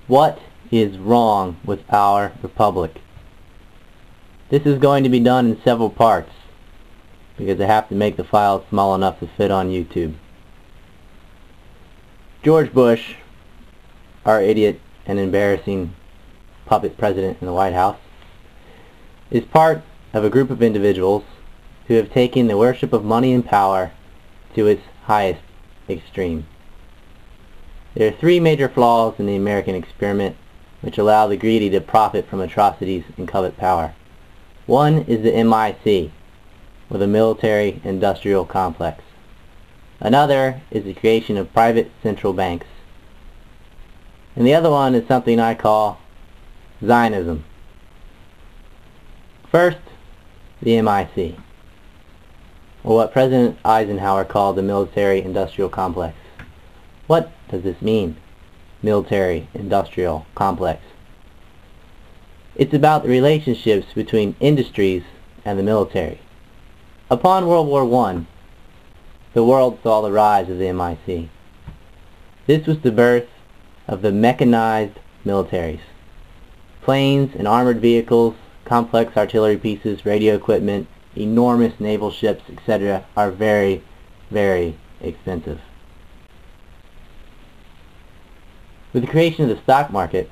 What is wrong with our republic? This is going to be done in several parts because I have to make the file small enough to fit on YouTube. George Bush, our idiot and embarrassing puppet president in the White House, is part of a group of individuals who have taken the worship of money and power to its highest extreme. There are three major flaws in the American experiment which allow the greedy to profit from atrocities and covet power. One is the MIC, or the military-industrial complex. Another is the creation of private central banks. And the other one is something I call Zionism. First, the MIC, or what President Eisenhower called the military-industrial complex. What does this mean, military-industrial complex? It's about the relationships between industries and the military. Upon World War I, the world saw the rise of the MIC. This was the birth of the mechanized militaries. Planes and armored vehicles, complex artillery pieces, radio equipment, enormous naval ships, etc. are very, very expensive. With the creation of the stock market,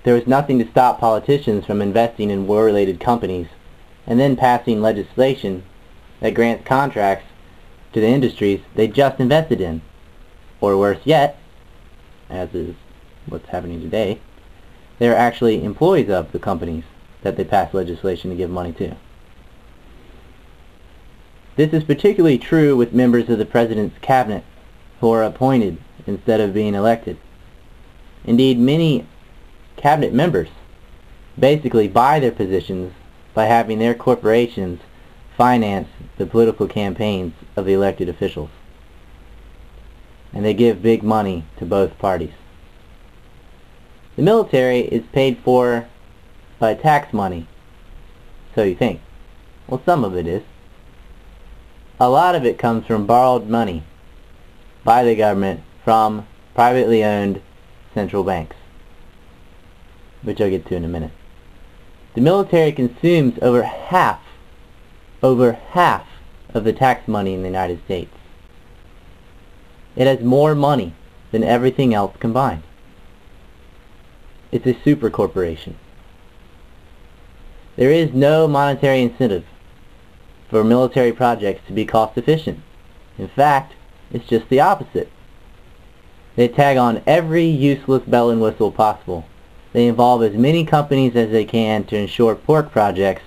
there was nothing to stop politicians from investing in war-related companies and then passing legislation that grants contracts to the industries they just invested in. Or worse yet, as is what's happening today, they are actually employees of the companies that they pass legislation to give money to. This is particularly true with members of the President's cabinet who are appointed instead of being elected. Indeed, many cabinet members basically buy their positions by having their corporations finance the political campaigns of the elected officials. And they give big money to both parties. The military is paid for by tax money, so you think. Well, some of it is. A lot of it comes from borrowed money by the government from privately owned central banks, which I'll get to in a minute. The military consumes over half of the tax money in the United States. It has more money than everything else combined. It's a super corporation. There is no monetary incentive for military projects to be cost efficient. In fact, it's just the opposite. They tag on every useless bell and whistle possible. They involve as many companies as they can to ensure pork projects,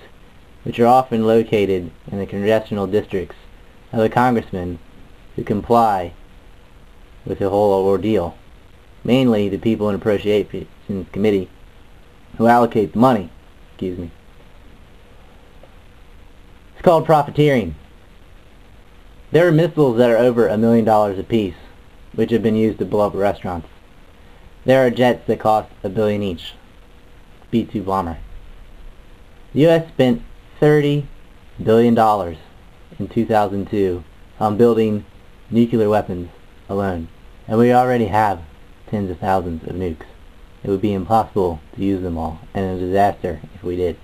which are often located in the congressional districts of the congressmen who comply with the whole ordeal. Mainly the people in Appropriations Committee who allocate the money. It's called profiteering. There are missiles that are over $1 million apiece, which have been used to blow up restaurants. There are jets that cost $1 billion each. B-2 bomber. The U.S. spent $30 billion in 2002 on building nuclear weapons alone, and we already have tens of thousands of nukes. It would be impossible to use them all, and a disaster if we did.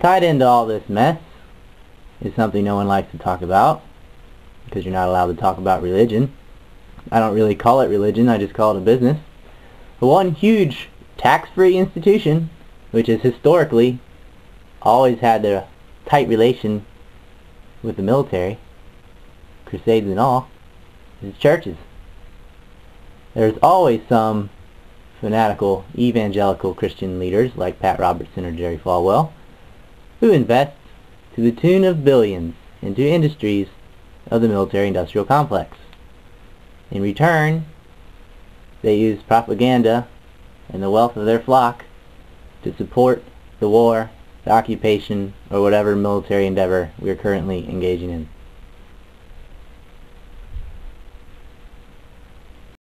Tied into all this mess is something no one likes to talk about, because you're not allowed to talk about religion. I don't really call it religion, I just call it a business. But one huge tax-free institution, which has historically always had a tight relation with the military, crusades and all, is churches. There's always some fanatical evangelical Christian leaders like Pat Robertson or Jerry Falwell who invest to the tune of billions into industries of the military-industrial complex. In return, they use propaganda and the wealth of their flock to support the war, the occupation, or whatever military endeavor we are currently engaging in.